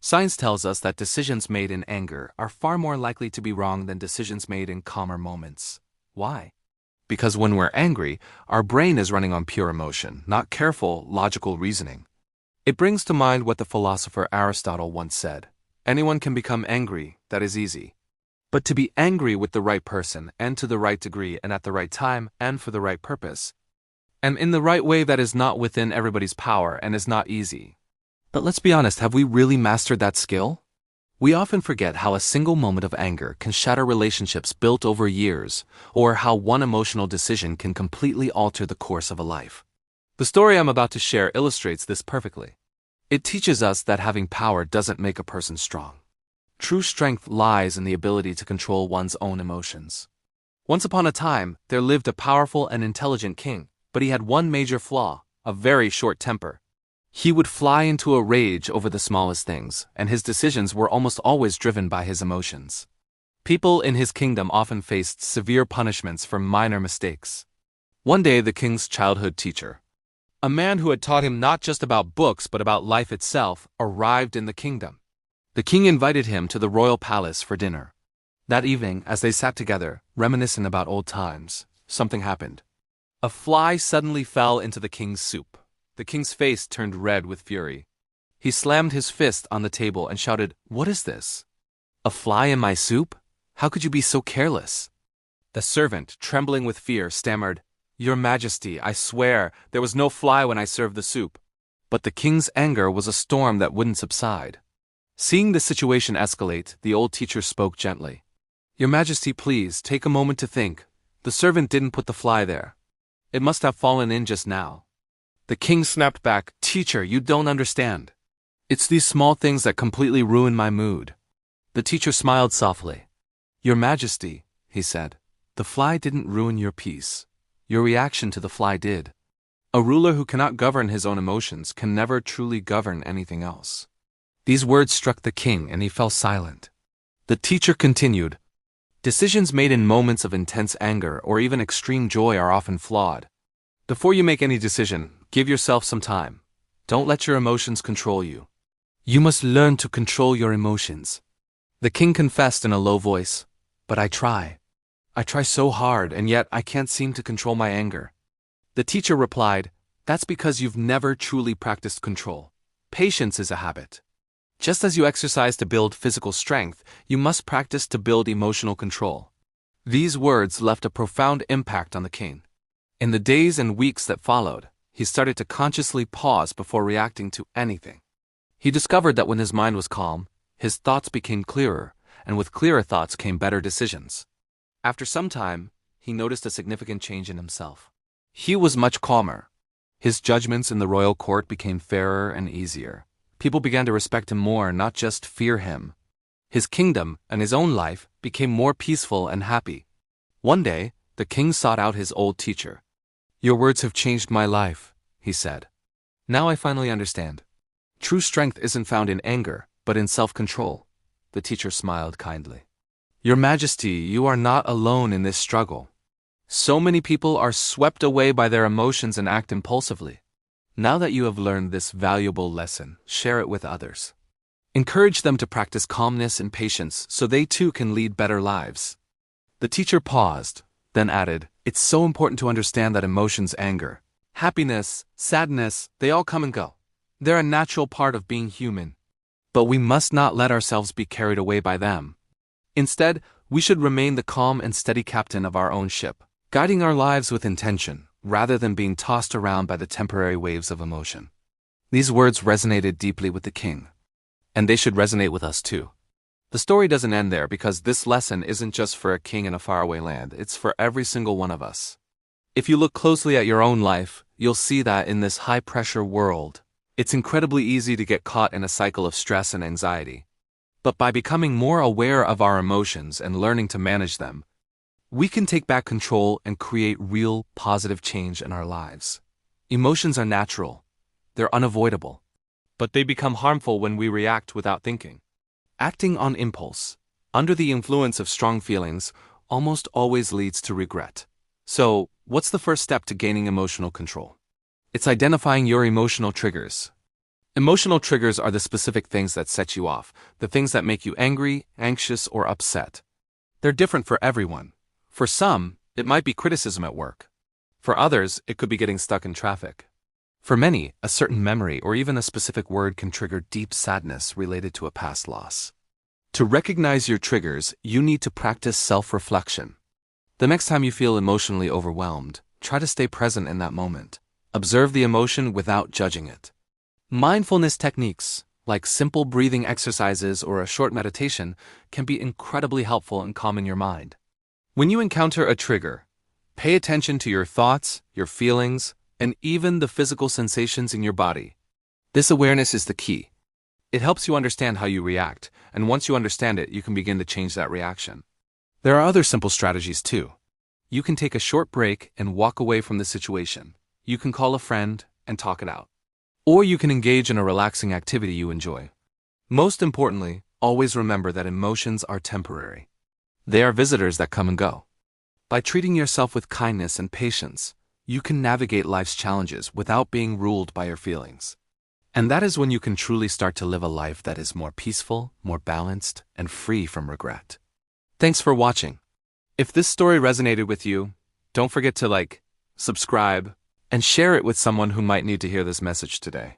Science tells us that decisions made in anger are far more likely to be wrong than decisions made in calmer moments. Why? Because when we're angry, our brain is running on pure emotion, not careful, logical reasoning. It brings to mind what the philosopher Aristotle once said: anyone can become angry, that is easy. But to be angry with the right person, and to the right degree, and at the right time, and for the right purpose, and in the right way, that is not within everybody's power and is not easy. But let's be honest, have we really mastered that skill? We often forget how a single moment of anger can shatter relationships built over years, or how one emotional decision can completely alter the course of a life. The story I'm about to share illustrates this perfectly. It teaches us that having power doesn't make a person strong. True strength lies in the ability to control one's own emotions. Once upon a time, there lived a powerful and intelligent king, but he had one major flaw: a very short temper. He would fly into a rage over the smallest things, and his decisions were almost always driven by his emotions. People in his kingdom often faced severe punishments for minor mistakes. One day, the king's childhood teacher, a man who had taught him not just about books but about life itself, arrived in the kingdom. The king invited him to the royal palace for dinner. That evening, as they sat together, reminiscing about old times, something happened. A fly suddenly fell into the king's soup. The king's face turned red with fury. He slammed his fist on the table and shouted, "What is this? A fly in my soup? How could you be so careless?" The servant, trembling with fear, stammered, "Your Majesty, I swear, there was no fly when I served the soup." But the king's anger was a storm that wouldn't subside. Seeing the situation escalate, the old teacher spoke gently. "Your Majesty, please, take a moment to think. The servant didn't put the fly there. It must have fallen in just now." The king snapped back, "Teacher, you don't understand. It's these small things that completely ruin my mood." The teacher smiled softly. "Your Majesty," he said, "the fly didn't ruin your peace. Your reaction to the fly did. A ruler who cannot govern his own emotions can never truly govern anything else." These words struck the king, and he fell silent. The teacher continued, "Decisions made in moments of intense anger or even extreme joy are often flawed. Before you make any decision, give yourself some time. Don't let your emotions control you. You must learn to control your emotions." The king confessed in a low voice, "But I try. I try so hard, and yet I can't seem to control my anger." The teacher replied, "That's because you've never truly practiced control. Patience is a habit. Just as you exercise to build physical strength, you must practice to build emotional control." These words left a profound impact on the king. In the days and weeks that followed, he started to consciously pause before reacting to anything. He discovered that when his mind was calm, his thoughts became clearer, and with clearer thoughts came better decisions. After some time, he noticed a significant change in himself. He was much calmer. His judgments in the royal court became fairer and easier. People began to respect him more, not just fear him. His kingdom and his own life became more peaceful and happy. One day, the king sought out his old teacher. "Your words have changed my life," he said. "Now I finally understand. True strength isn't found in anger, but in self-control." The teacher smiled kindly. "Your Majesty, you are not alone in this struggle. So many people are swept away by their emotions and act impulsively. Now that you have learned this valuable lesson, share it with others. Encourage them to practice calmness and patience so they too can lead better lives." The teacher paused, then added, "It's so important to understand that emotions, anger, happiness, sadness, they all come and go. They're a natural part of being human. But we must not let ourselves be carried away by them. Instead, we should remain the calm and steady captain of our own ship, guiding our lives with intention, rather than being tossed around by the temporary waves of emotion." These words resonated deeply with the king, and they should resonate with us too. The story doesn't end there, because this lesson isn't just for a king in a faraway land, it's for every single one of us. If you look closely at your own life, you'll see that in this high-pressure world, it's incredibly easy to get caught in a cycle of stress and anxiety. But by becoming more aware of our emotions and learning to manage them, we can take back control and create real, positive change in our lives. Emotions are natural. They're unavoidable. But they become harmful when we react without thinking. Acting on impulse, under the influence of strong feelings, almost always leads to regret. So, what's the first step to gaining emotional control? It's identifying your emotional triggers. Emotional triggers are the specific things that set you off, the things that make you angry, anxious, or upset. They're different for everyone. For some, it might be criticism at work. For others, it could be getting stuck in traffic. For many, a certain memory or even a specific word can trigger deep sadness related to a past loss. To recognize your triggers, you need to practice self-reflection. The next time you feel emotionally overwhelmed, try to stay present in that moment. Observe the emotion without judging it. Mindfulness techniques, like simple breathing exercises or a short meditation, can be incredibly helpful in calming your mind. When you encounter a trigger, pay attention to your thoughts, your feelings, and even the physical sensations in your body. This awareness is the key. It helps you understand how you react, and once you understand it, you can begin to change that reaction. There are other simple strategies too. You can take a short break and walk away from the situation. You can call a friend and talk it out. Or you can engage in a relaxing activity you enjoy. Most importantly, always remember that emotions are temporary. They are visitors that come and go. By treating yourself with kindness and patience, you can navigate life's challenges without being ruled by your feelings. And that is when you can truly start to live a life that is more peaceful, more balanced, and free from regret. Thanks for watching. If this story resonated with you, don't forget to like, subscribe, and share it with someone who might need to hear this message today.